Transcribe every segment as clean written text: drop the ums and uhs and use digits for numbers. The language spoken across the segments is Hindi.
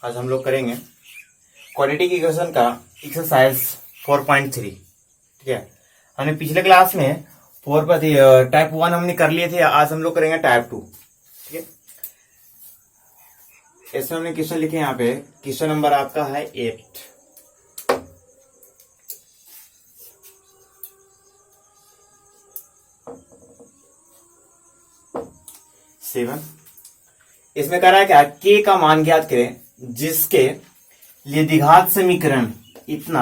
आज हम लोग करेंगे क्वाड्रेटिक इक्वेशन का एक्सरसाइज 4.3। ठीक है, हमने पिछले क्लास में टाइप 1 हमने कर लिए थे। आज हम लोग करेंगे टाइप 2। ठीक है, इसमें हमने क्वेश्चन लिखे यहाँ पे। क्वेश्चन नंबर आपका है 8। इसमें कह रहा है क्या, के का मान ज्ञात करें जिसके लिए द्विघात समीकरण इतना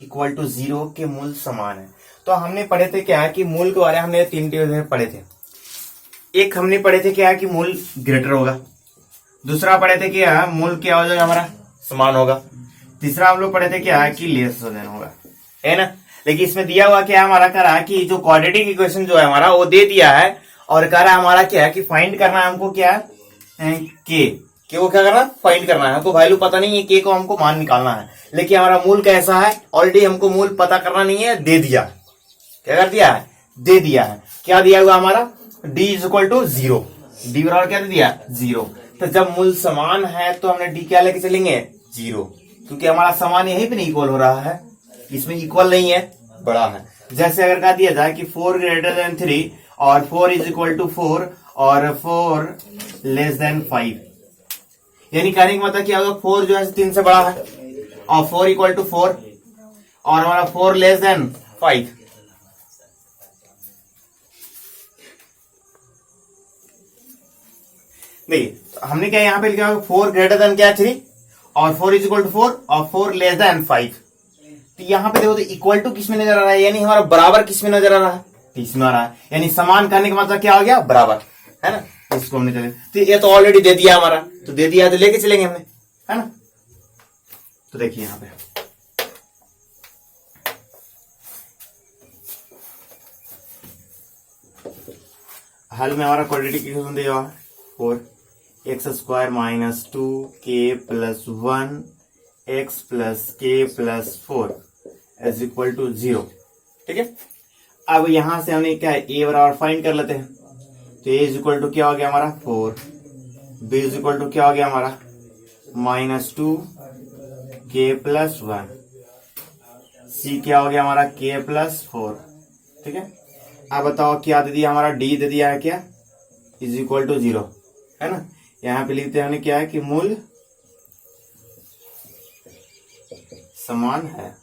इक्वल टू 0 के मूल समान है। तो हमने पढ़े थे क्या कि मूल के बारे में हमने 3 टेबल में पढ़े थे। एक हमने पढ़े थे क्या कि मूल ग्रेटर होगा, दूसरा पढ़े थे क्या मूल क्या हो जाएगा हमारा समान होगा, तीसरा हम लोग पढ़े थे क्या कि लेस देन होगा, है ना। लेकिन इसमें दिया हुआ क्या हमारा कह रहा है कि जो क्वाड्रेटिक इक्वेशन जो है हमारा वो दे दिया है और कह रहा है हमारा क्या है कि फाइंड करना है हमको क्या के को क्या करना फाइंड करना है। हमको वैल्यू पता नहीं है, के को हमको मान निकालना है। लेकिन हमारा मूल कैसा है ऑलरेडी हमको मूल पता करना नहीं है, दे दिया। क्या कर दिया है, दे दिया है। क्या दिया हुआ हमारा d is equal to 0। D बराबर क्या दे दिया 0। तो जब मूल समान है तो हमने डी क्या लेके चलेंगे 0, क्योंकि हमारा समान यहीं पे नहीं इक्वल हो रहा है, इसमें इक्वल नहीं है, बड़ा है। जैसे अगर कह दिया जाए कि 4 ग्रेटर देन 3 और 4 इज इक्वल टू 4 और 4 लेस देन 5, यानी कहने का मतलब क्या होगा 4 जो है 3 से बड़ा है और 4 इक्वल टू 4 और हमारा 4 लेस देन 5। देखिए हमने क्या यहाँ पे लिखा 4 ग्रेटर देन क्या 3 और 4 इज इक्वल टू 4 और 4 लेस देन 5। तो यहाँ पे देखो तो इक्वल टू किस में नजर आ रहा है, यानी हमारा बराबर किस में नजर आ रहा है, इसमें आ रहा है। यानी समान करने का मतलब क्या हो गया बराबर, है ना। इसको हमने चले तो ये तो ऑलरेडी दे दिया हमारा, तो दे दिया तो लेके चलेंगे हमने, है ना। तो देखिए यहाँ पे हल में हमारा क्वाड्रेटिक इक्वेशन दिया हुआ है 4x² minus 2k plus 1 x plus k plus 4 is equal to 0। ठीक है, अब यहां से हमने क्या a बराबर फाइंड कर लेते हैं। तो a इज इक्वल टू क्या हो गया हमारा 4, b इज इक्वल टू क्या हो गया हमारा माइनस 2k प्लस 1, c क्या हो गया हमारा k प्लस 4। ठीक है, अब बताओ क्या दे दिया हमारा d दे दिया है क्या इज इक्वल टू 0, है ना। यहाँ पे लिखते हैं क्या है कि मूल समान है,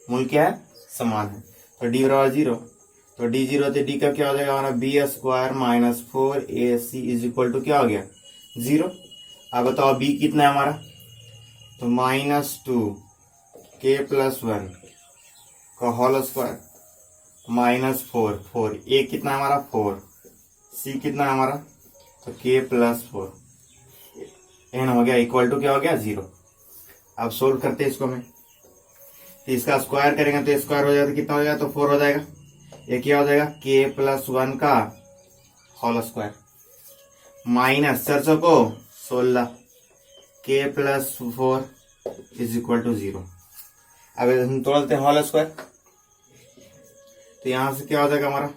मूल क्या है समान है। तो d बराबर 0, तो d 0 तो d का क्या हो जाएगा हमारा b² minus 4ac is equal to क्या हो गया 0। अब बताओ b कितना है हमारा, तो माइनस 2k प्लस 1 का होल स्क्वायर माइनस 4 a कितना है हमारा 4, c कितना है हमारा तो k प्लस 4 एन हो गया इक्वल टू क्या हो गया 0। अब सोल्व करते हैं इसको में, तो इसका स्क्वायर करेंगे तो स्क्वायर हो जाएगा, कितना हो जाएगा तो 4 हो जाएगा। ये क्या हो जाएगा k प्लस 1 का होल स्क्वायर माइनस 4 को 16 k plus 4 is equal to 0। अब हम तोड़ते हैं होल स्क्वायर, तो यहां से क्या हो जाएगा हमारा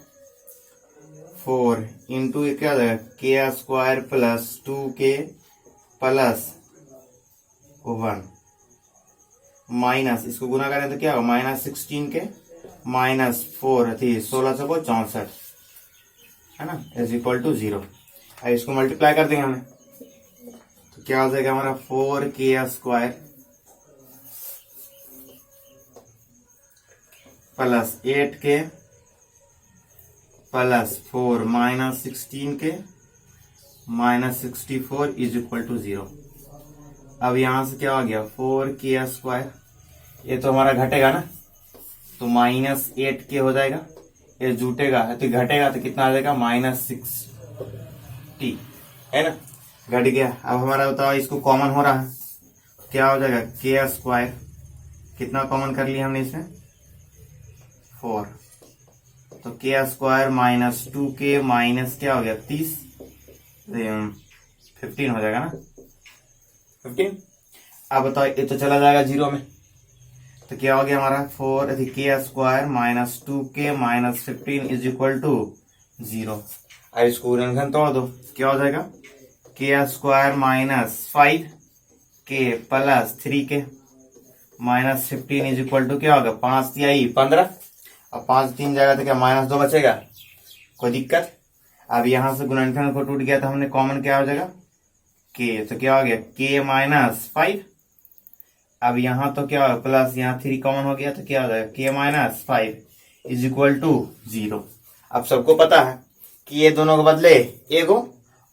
4 इंटू क्या हो जाएगा k² plus 2k plus 1 minus इसको गुना करें तो क्या होगा माइनस 16k माइनस 4 थी 16 को 64, है ना, इज इक्वल टू 0। अब इसको मल्टीप्लाई कर देंगे हमें तो क्या हो जाएगा हमारा 4k² plus 8k plus 4 minus 16k minus 64 is equal to 0। अब यहां से क्या हो गया 4k², ये तो हमारा घटेगा ना, तो माइनस 8k हो जाएगा, ये जुटेगा तो घटेगा तो कितना आ जाएगा माइनस 60, है ना, घट गया। अब हमारा बताओ इसको कॉमन हो रहा है, क्या हो जाएगा k², कितना कॉमन कर लिया हमने इसमें 4, तो k² माइनस 2k माइनस क्या हो गया 30 15 हो जाएगा ना 15। अब बताओ ये तो चला जाएगा 0 में, तो क्या हो गया हमारा 4 k² minus 2k minus 15 is equal to 0। अब इसको ऋणघन तोड़ दो, क्या हो जाएगा k² minus 5 K plus 3k minus 15 is equal to क्या होगा 5 या 15। अब 5 3 जाएगा तो क्या -2 बचेगा, कोई दिक्कत। अब यहां से गुणनखंड को टूट गया तो हमने कॉमन क्या हो जाएगा k, तो क्या हो गया k माइनस 5। अब यहां तो क्या होगा प्लस, यहाँ 3 कॉमन हो गया तो क्या हो जाएगा k minus 5 is equal to 0। अब सबको पता है कि ये दोनों को बदले एगो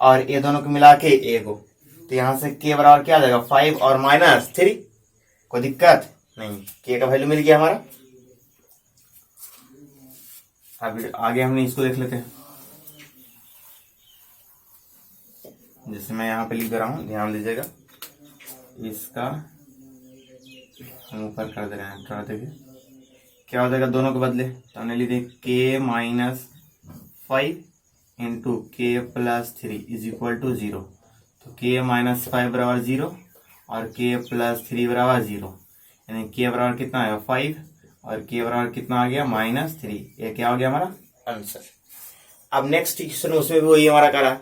और ये दोनों को मिला के एगो, तो यहां से k बराबर क्या आ जाएगा 5 और -3, कोई दिक्कत नहीं, k का वैल्यू मिल गया हमारा। अब आगे हमने इसको देख लेते हैं, जैसे मैं यहाँ पे लिख रहा हूं, ध्यान दीजिएगा, इसका हम ऊपर कर दे रहे हैं, थोड़ा देखिए क्या हो जाएगा दोनों के बदले, तो हमने लिखे k माइनस 5 इंटू के प्लस 3 इज इक्वल टू 0। तो k माइनस 5 बराबर 0 और k प्लस 3 बराबर 0, यानी k बराबर कितना आएगा 5 और k बराबर कितना आ गया -3। ये क्या हो गया हमारा आंसर। अब नेक्स्ट क्वेश्चन उसमें भी वही हमारा करा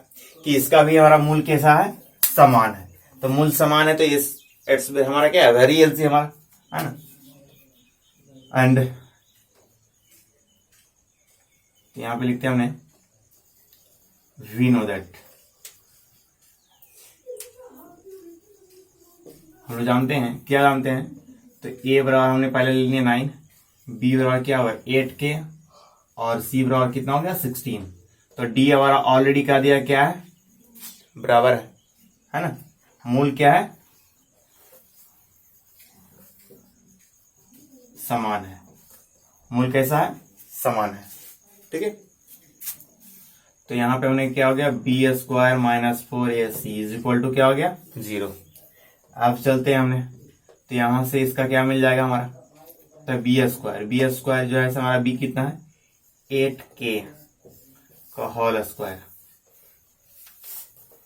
कि इसका भी हमारा मूल कैसा है, समान है। तो मूल समान है तो इस हमारा क्या है वेरी इजी हमारा, है ना। एंड यहां पे लिखते हैं हमने वी नो दैट, हम लोग जानते हैं, क्या जानते हैं, तो ए बराबर हमने पहले ले लिया 9, बी बराबर क्या होगा 8k और सी बराबर कितना हो गया 16। तो डी हमारा ऑलरेडी कर दिया क्या है बराबर है ना। मूल क्या है समान है, मूल कैसा है समान है, ठीक है। तो यहां पे हमने क्या हो गया B square minus 4ac is equal to क्या हो गया 0। अब चलते हैं हमने, तो यहां से इसका क्या मिल जाएगा हमारा, तो बी स्क्वायर जो है हमारा बी कितना है 8k का whole square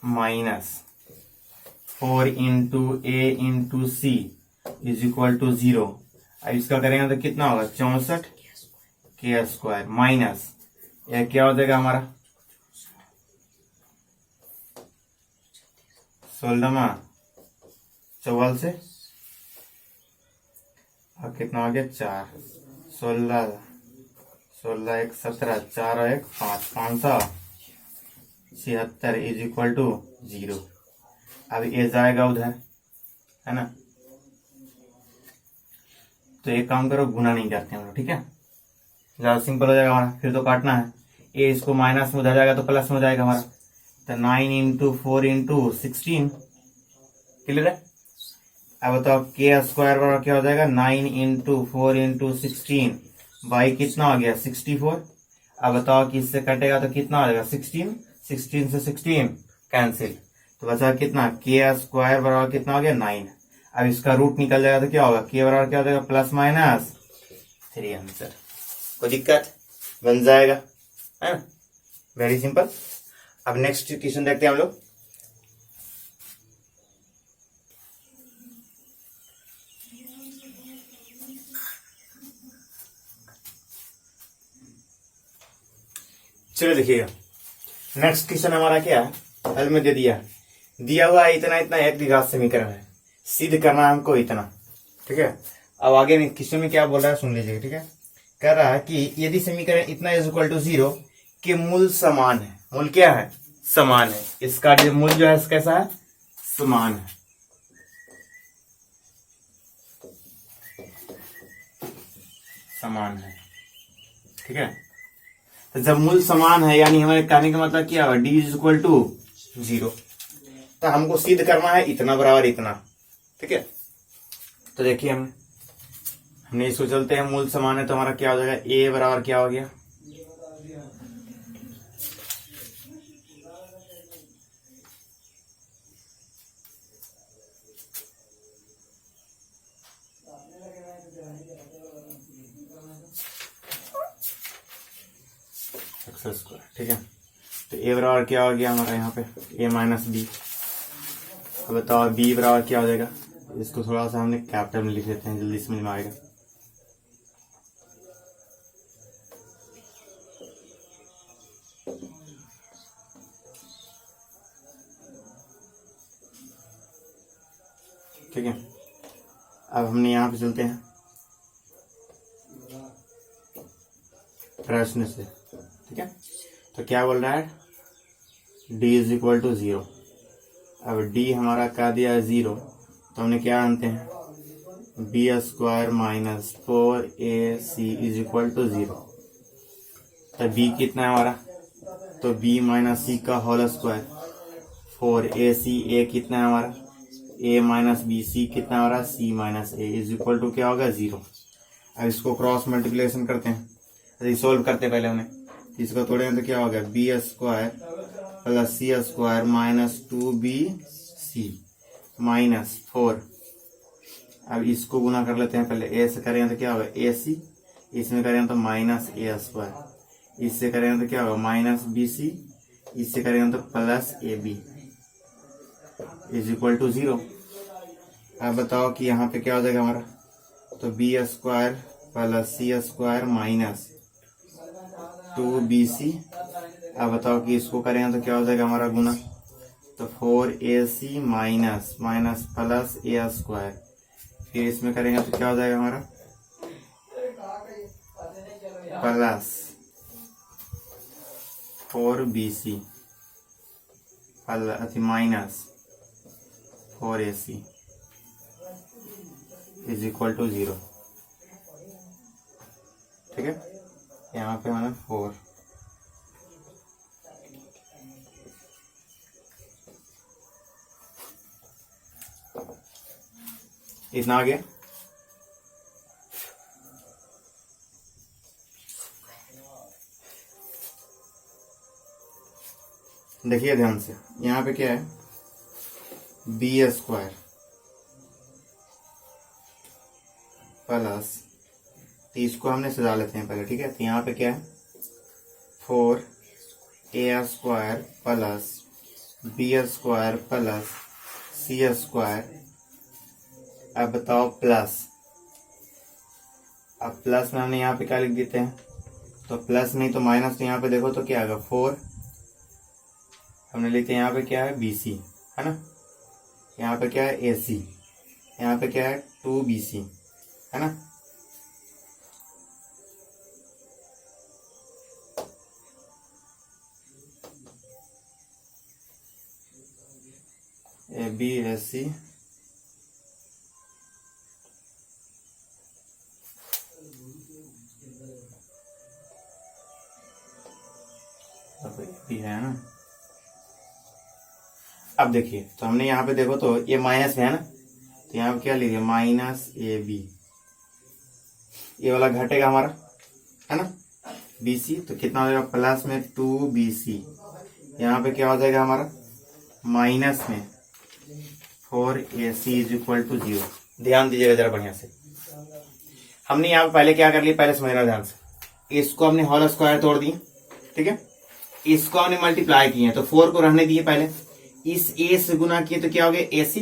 minus 4 into A into C is equal to 0। अब इसका करेंगे तो कितना होगा 64k स्क्वायर माइनस यह क्या हो जाएगा हमारा 16 चौवाल से और कितना हो गया 4, 16 16 1 17 4 और 1 5, 576 इज इक्वल टू 0। अब ये जाएगा उधर, है ना। तो एक काम करो गुना नहीं करते हम लोग, ठीक है, ज्यादा सिंपल हो जाएगा हमारा, फिर तो काटना है। ए इसको माइनस में उधर जाएगा तो प्लस में हो जाएगा हमारा, तो 9 इंटू 4 इंटू 16, क्लियर है। अब बताओ के स्क्वायर बराबर क्या हो जाएगा 9 इंटू 4 इंटू 16 बाई कितना हो गया 64। अब बताओ कि इससे कटेगा तो कितना हो जाएगा 16, 16 से 16 कैंसिल, तो बचा कितना के स्क्वायर बराबर कितना हो गया 9। अब इसका रूट निकल जाएगा तो क्या होगा के बराबर क्या हो जाएगा +-3 आंसर, कोई दिक्कत बन जाएगा, है ना, वेरी सिंपल। अब नेक्स्ट क्वेश्चन देखते हैं हम लोग। चलो देखिएगा नेक्स्ट क्वेश्चन हमारा क्या है, हल में दे दिया हुआ है इतना इतना एक द्विघात समीकरण है, सिद्ध करना है हमको इतना, ठीक है। अब आगे क्वेश्चन में क्या बोल रहा है सुन लीजिएगा, ठीक है। कह रहा है कि यदि समीकरण इतना इज इक्वल टू 0 के मूल समान है, मूल क्या है समान है, इसका जो मूल जो है कैसा है समान है, समान है, ठीक है। तो जब मूल समान है यानी हमारे कहने का मतलब क्या होगा डी इज इक्वल टू 0, तो हमको सिद्ध करना है इतना बराबर इतना, ठीक है। तो देखिए हमने इसको चलते हैं, मूल समान है तो हमारा क्या हो जाएगा ए बराबर क्या हो गया x², ठीक है। तो ए बराबर क्या हो गया हमारा यहाँ पे ए माइनस बी। अब बताओ बी बराबर क्या हो जाएगा, इसको थोड़ा सा हमने कैपिटल में लिख लेते हैं जल्दी समझ में आएगा। ठीक है। अब हमने यहाँ पे चलते हैं प्रश्न से, ठीक है। तो क्या बोल रहा है, d इज इक्वल टू 0। अब d हमारा क्या दिया है 0, तो हमने क्या आनते हैं B square minus 4ac is equal to 0। तो b कितना है हमारा, तो b माइनस सी का होल स्क्वायर 4ac, a कितना है हमारा a माइनस बी, सी कितना है हमारा c minus a is equal to क्या होगा 0। अब इसको क्रॉस मल्टीप्लिकेशन करते हैं, रिसोल्व करते हैं पहले हमने। इसको तोड़ेंगे तो क्या होगा B square plus C square minus 2bc minus 4। अब इसको गुना कर लेते हैं, पहले a से करेंगे तो क्या होगा ac, इसमें करेंगे तो माइनस a स्क्वायर, इससे करेंगे तो क्या होगा माइनस bc, इससे करेंगे तो plus ab is equal to 0। अब बताओ कि यहाँ पे क्या हो जाएगा हमारा, तो B square plus C square minus 2bc। अब बताओ कि इसको करेंगे तो क्या हो जाएगा हमारा गुना, तो 4ac minus minus plus a square, फिर इसमें करेंगे तो क्या हो जाएगा हमारा plus 4bc minus 4ac is equal to 0। ठीक है, यहाँ पे हमारा 4। इतना आ गया। देखिए ध्यान से, यहाँ पे क्या है बी स्क्वायर प्लस, तो इसको हमने सजा लेते हैं पहले, ठीक है। तो यहाँ पे क्या है 4a square plus B square plus C square. अब बताओ प्लस, अब प्लस में हमने यहाँ पे क्या लिख देते हैं, तो प्लस नहीं तो माइनस, तो यहाँ पे देखो तो क्या आएगा 4, हमने लिखते हैं यहाँ पे क्या है bc, है ना, यहाँ पे क्या है ac, यहाँ पे क्या है 2bc, है ना। abc भी है ना। अब देखिए, तो हमने यहाँ पे देखो तो ये माइनस में है ना, तो यहाँ पे क्या लिखे माइनस ab, ये वाला घटेगा हमारा, है ना bc, तो कितना हो जाएगा प्लस में 2bc, यहाँ पे क्या हो जाएगा हमारा माइनस में 4ac इज इक्वल टू 0। ध्यान दीजिएगा जरा बढ़िया से, हमने यहाँ पे पहले क्या कर लिया, पहले समझना ध्यान से। इसको हमने होल स्क्वायर तोड़ दिए, ठीक है, इसको हमने मल्टीप्लाई किए, तो 4 को रहने दिए पहले, इस a से गुना किए तो क्या हो गया ac,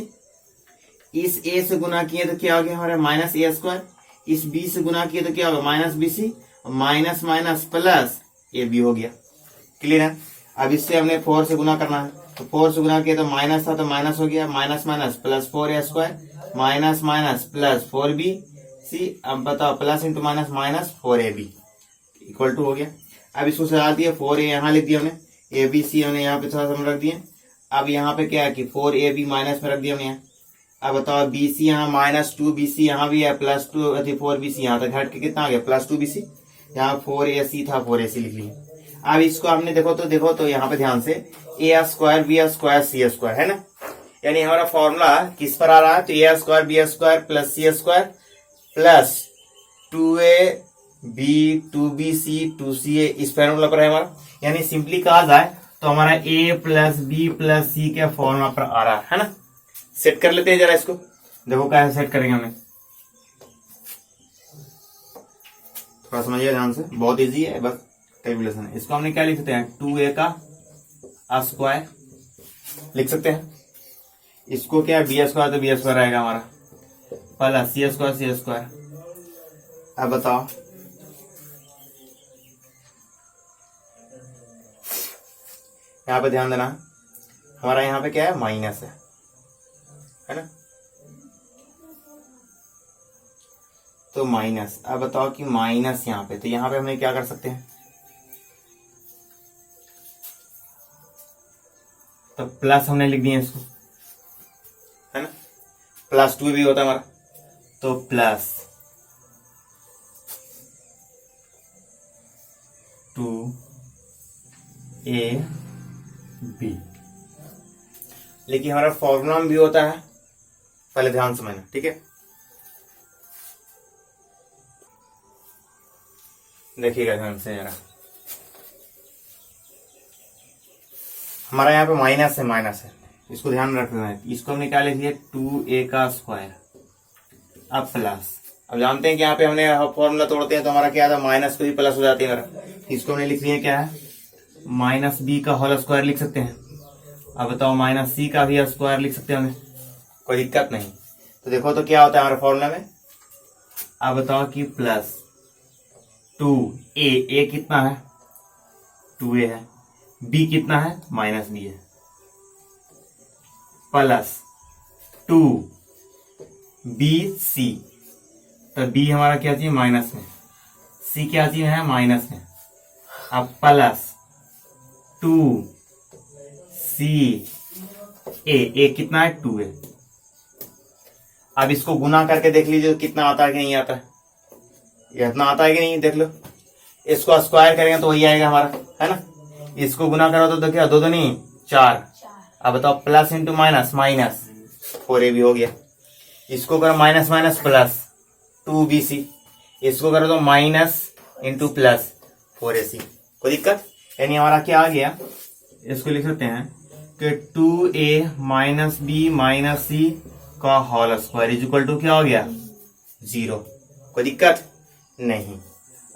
इस a से गुना किए तो क्या हो गया हमारा माइनस a स्क्वायर, इस b से गुना किए तो क्या होगा minus bc, minus minus plus ab हो गया। क्लियर है। अब इससे हमने 4 से गुना करना है, तो 4 से गुना किया तो माइनस था तो माइनस हो गया, minus minus plus 4a square minus minus plus 4bc। अब बताओ plus into minus minus 4ab equal to हो गया। अब इसको सजा दिया, 4a यहाँ लिख दिया हमने, abc हमने यहाँ पे थोड़ा सा रख दिए। अब यहाँ पे क्या है कि 4ab माइनस में रख दिया हमने यहाँ। अब बताओ bc यहाँ माइनस 2bc यहाँ भी है, प्लस 4bc यहाँ तक घट के कितना आ गया प्लस 2bc, यहाँ 4ac था 4ac लिख लिया। अब इसको हमने देखो तो यहाँ पे ध्यान से a square B square C square, है ना, यानी हमारा फॉर्मूला किस पर आ रहा है, तो a square B square plus C square plus 2ab 2bc 2ca इस फॉर्मूला पर है हमारा। यानी सिंपली कहा जाए तो हमारा a प्लस बी प्लस सी के फॉर्मूला पर आ रहा है ना। सेट कर लेते हैं जरा इसको, देखो कैसे सेट करेंगे हमें, थोड़ा समझिए ध्यान से, बहुत इजी है, बस कैलकुलेशन है। इसको हमने क्या लिख सकते हैं 2a का स्क्वायर लिख सकते हैं, इसको क्या बी स्क्वायर तो बी स्क्वायर रहेगा हमारा प्लस सी स्क्वायर। अब बताओ यहाँ पे ध्यान देना, हमारा यहाँ पे क्या है माइनस है ना, तो माइनस। अब बताओ कि माइनस यहाँ पे, तो यहाँ पे हमें क्या कर सकते हैं, तो प्लस हमने लिख दिया इसको, है ना, प्लस 2 भी होता है हमारा, तो प्लस 2ab। लेकिन हमारा फॉर्मूला भी होता है, पहले ध्यान समझना, ठीक है। देखिएगा ध्यान से जरा, हमारा यहाँ पे माइनस है, इसको ध्यान रखना है। इसको हमने क्या लिख दिया, 2a का स्क्वायर, अब प्लस। अब जानते हैं कि यहाँ पे हमने फॉर्मूला तोड़ते हैं तो हमारा क्या था, माइनस को भी प्लस हो जाती है हमारा। इसको हमने लिख लिया क्या है, माइनस बी का होल स्क्वायर लिख सकते हैं। अब बताओ माइनस सी का भी स्क्वायर लिख सकते हैं हमें, कोई दिक्कत नहीं। तो देखो तो क्या होता है हमारे फॉर्मूला में, अब बताओ कि प्लस 2a, कितना है 2a है, b कितना है माइनस b है, प्लस 2bc, तो b हमारा क्या चाहिए माइनस में, c क्या चाहिए है माइनस में, अब प्लस 2ca, कितना है 2a। अब इसको गुना करके देख लीजिए कितना आता है कि नहीं आता है, ये इतना आता है कि नहीं, देख लो। इसको स्क्वायर करेंगे तो वही आएगा हमारा, है ना। इसको गुना करो तो देखिए 2 2 नहीं 4। अब बताओ plus into minus, minus 4a भी हो गया। इसको करो माइनस माइनस प्लस 2bc, इसको करो तो माइनस इंटू प्लस 4ac, कोई दिक्कत। यानी हमारा क्या आ गया, इसको लिख सकते हैं कि 2a minus B minus C का whole square is equal to क्या हो गया 0, कोई दिक्कत नहीं।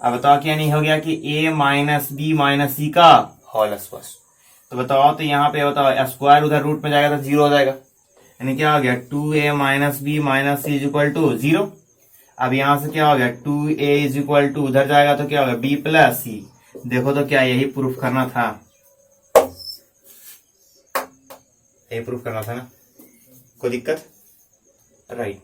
अब बताओ क्या नहीं हो गया कि a minus B minus C का होल स्क्वायर, तो बताओ तो यहाँ पे बताओ स्क्वायर उधर रूट में जाएगा तो 0 हो जाएगा, यानी क्या हो गया 2a minus B minus C is equal to 0। अब यहां से क्या हो गया 2a इज इक्वल टू उधर जाएगा तो क्या होगा b प्लस सी। देखो तो क्या यही प्रूफ करना था, यही प्रूफ करना था ना, कोई दिक्कत, राइट।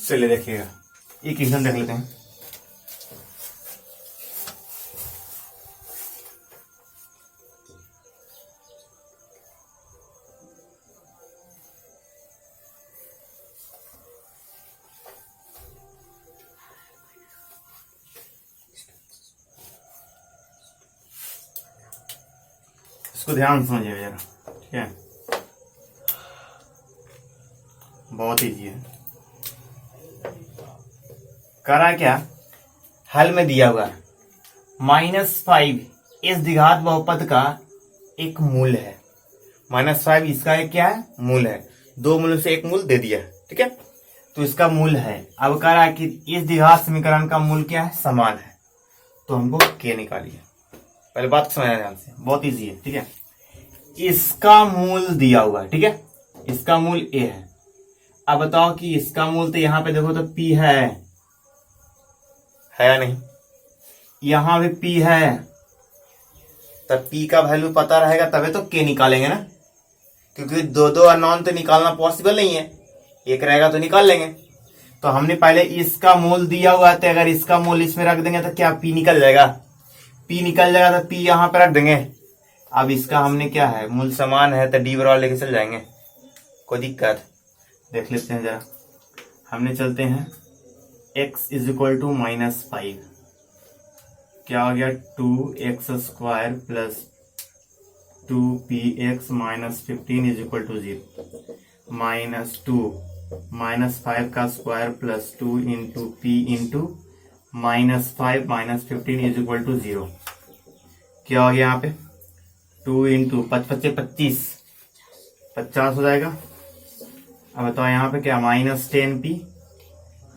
चलिए देखिएगा ये क्वेश्चन देख लेते हैं। इसको ध्यान से समझिएगा जरा, ठीक है, बहुत ईजी है। करा क्या, हल में दिया हुआ -5 इस द्विघात बहुपद का एक मूल है। -5 इसका एक क्या है मूल है, 2 मूल से एक मूल दे दिया, ठीक है, तो इसका मूल है। अब कह रहा है कि इस द्विघात समीकरण का मूल क्या है समान है, तो हमको k निकालिए। पहले बात समझना ध्यान से, बहुत इजी है, ठीक है। इसका मूल दिया हुआ है, ठीक है, इसका मूल a है। अब बताओ कि इसका मूल तो यहां पे देखो तो p है या नहीं, यहां भी p है, तब p का वैल्यू पता रहेगा तबे तो k निकालेंगे ना, क्योंकि 2 अननोन तो निकालना पॉसिबल नहीं है, एक रहेगा तो निकाल लेंगे। तो हमने पहले इसका मूल दिया हुआ है, तो अगर इसका मूल इसमें रख देंगे तो क्या p निकल जाएगा, p निकल जाएगा तो p यहां पर रख देंगे। अब इसका हमने क्या है मूल समान है तो d बराबर लेके चल जाएंगे, कोई दिक्कत। देख लेते हैं जरा, हमने चलते हैं x इज इक्वल टू -5, क्या हो गया 2x square plus 2px minus 15 is equal to 0, -2 -5 का square plus 2 into p into -5 minus 15 is equal to 0। क्या हो गया यहाँ पे 2 इंटू 5 × 25 50 हो जाएगा। अब बताओ यहाँ पे क्या -10p,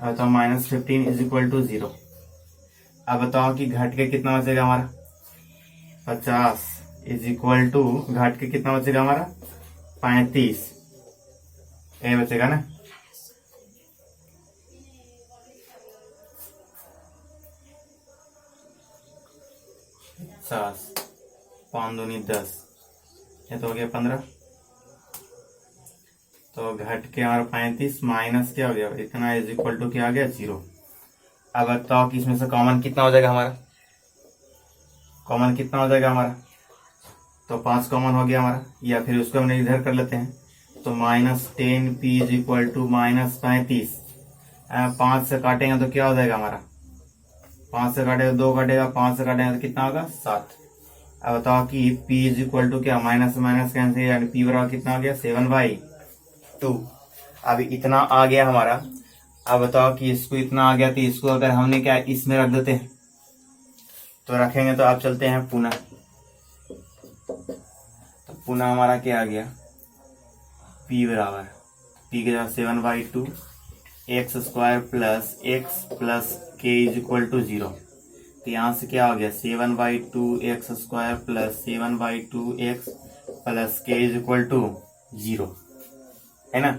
अब बताओ -15 इज इक्वल टू 0। अब बताओ कि घट के कितना बचेगा हमारा 50 इज इक्वल टू घट के कितना बचेगा हमारा 35, ये बचेगा ना। 5 दूनी 10, ये तो हो गया 15, तो घट के हमारा 35 माइनस क्या हो गया इतना इज इक्वल टू क्या आ गया 0। अब बताओ कि इसमें से कॉमन कितना हो जाएगा हमारा, कॉमन कितना हो जाएगा हमारा, तो 5 कॉमन हो गया हमारा, या फिर उसको हमने इधर कर लेते हैं, तो -10p इज इक्वल टू -35। 5 से काटेंगे तो क्या हो जाएगा हमारा, 5 से काटेगा 2 काटेगा, 5 से काटेंगे तो कितना होगा 7। अब बताओ कि p इज इक्वल टू क्या, माइनस से माइनस कैंसिल, यानी p बराबर कितना हो गया 7/2। अब इतना आ गया हमारा। अब बताओ कि इसको इतना आ गया, तो इसको अगर हमने क्या इसमें रख देते हैं, तो रखेंगे तो आप चलते हैं पुनः, तो पुनः हमारा क्या आ गया, p बराबर p के जगह 7/2 x² plus x plus k is equal to 0। तो यहाँ से क्या हो गया 7/2 x² plus 7/2 x plus k is equal to 0, है ना।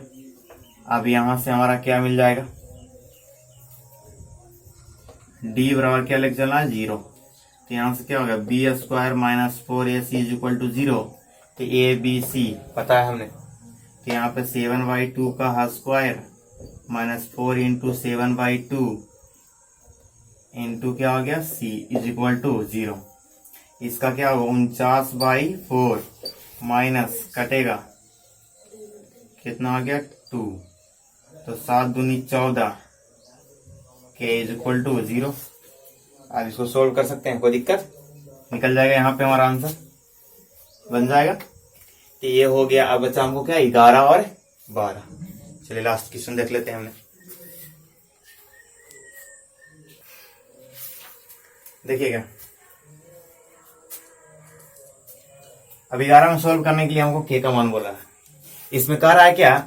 अब यहां से हमारा क्या मिल जाएगा, d बराबर क्या लेके चलना है 0। तो यहां से क्या होगा b² minus 4ac is equal to 0। तो ए बी सी पता है हमने, तो यहाँ पे 7/2 का स्क्वायर माइनस 4 इंटू 7/2 इंटू क्या हो गया c इज इक्वल टू 0। इसका क्या होगा 49/4 माइनस कटेगा कितना आ गया 2, तो 7 दूनी 14 के इज इक्वल टू 0। अब इसको सोल्व कर सकते हैं, कोई दिक्कत, निकल जाएगा यहाँ पे हमारा आंसर बन जाएगा। तो ये हो गया। अब बच्चा हमको क्या 11 और 12। चलिए लास्ट क्वेश्चन देख लेते हैं हमने। देखिएगा अब 11 में सोल्व करने के लिए हमको के का मान बोला है। इसमें कह रहा है क्या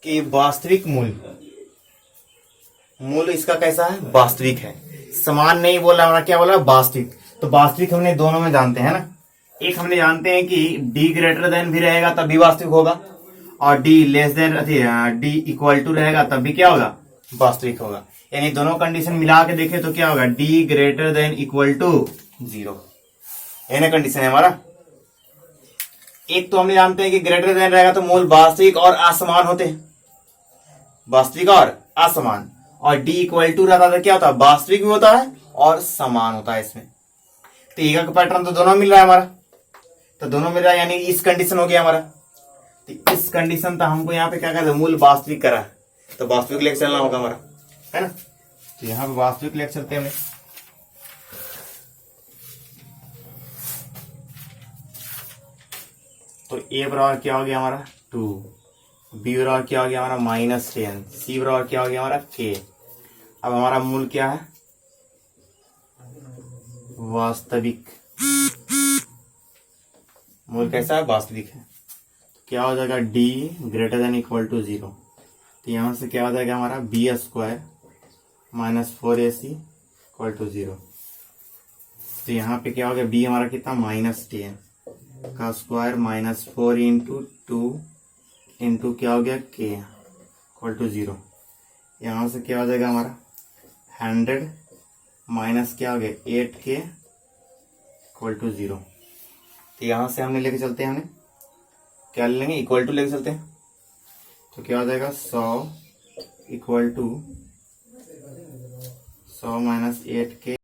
कि वास्तविक मूल इसका कैसा है, वास्तविक है, समान नहीं बोला हमारा, क्या बोला वास्तविक। तो वास्तविक हमने दोनों में जानते हैं ना, एक हमने जानते हैं कि d ग्रेटर देन भी रहेगा तब भी वास्तविक होगा, और d less than d equal to रहेगा तब भी क्या होगा वास्तविक होगा। यानी दोनों कंडीशन मिला के देखें तो क्या होगा d greater than equal to 0, ये ना कंडीशन है हमारा। एक तो हमने जानते हैं कि ग्रेटर देन रहेगा तो मूल वास्तविक और असमान होते हैं, वास्तविक और असमान, और d इक्वल टू रहता तो क्या होता है वास्तविक भी होता है और समान होता है इसमें। तो एक का पैटर्न तो दोनों मिल रहा है हमारा, तो दोनों मिल रहा है यानी इस कंडीशन हो गया हमारा। तो इस कंडीशन था हमको यहाँ पे क्या कहते हैं मूल वास्तविक करा, तो वास्तविक लेके चलना होगा हमारा, है ना। तो यहाँ पे वास्तविक लेके चलते हैं हमें। तो ए बराबर क्या हो गया हमारा 2, बी बराबर क्या हो गया हमारा -10, सी बराबर क्या हो गया हमारा k। अब हमारा मूल क्या है वास्तविक, मूल कैसा है वास्तविक है। तो क्या हो जाएगा d greater than equal to 0। तो यहां से क्या हो जाएगा हमारा b² minus 4ac equal to 0। तो यहाँ पे क्या हो गया b हमारा कितना -10 का स्क्वायर माइनस 4 इंटू 2 इंटू क्या हो गया k इक्वल टू 0। यहाँ से क्या हो जाएगा हमारा 100 माइनस क्या हो गया 8k इक्वल टू 0। तो यहाँ से हमने लेके चलते हैं, हमने क्या ले लेंगे इक्वल टू लेके चलते हैं। तो क्या हो जाएगा 100 इक्वल टू 100 माइनस 8k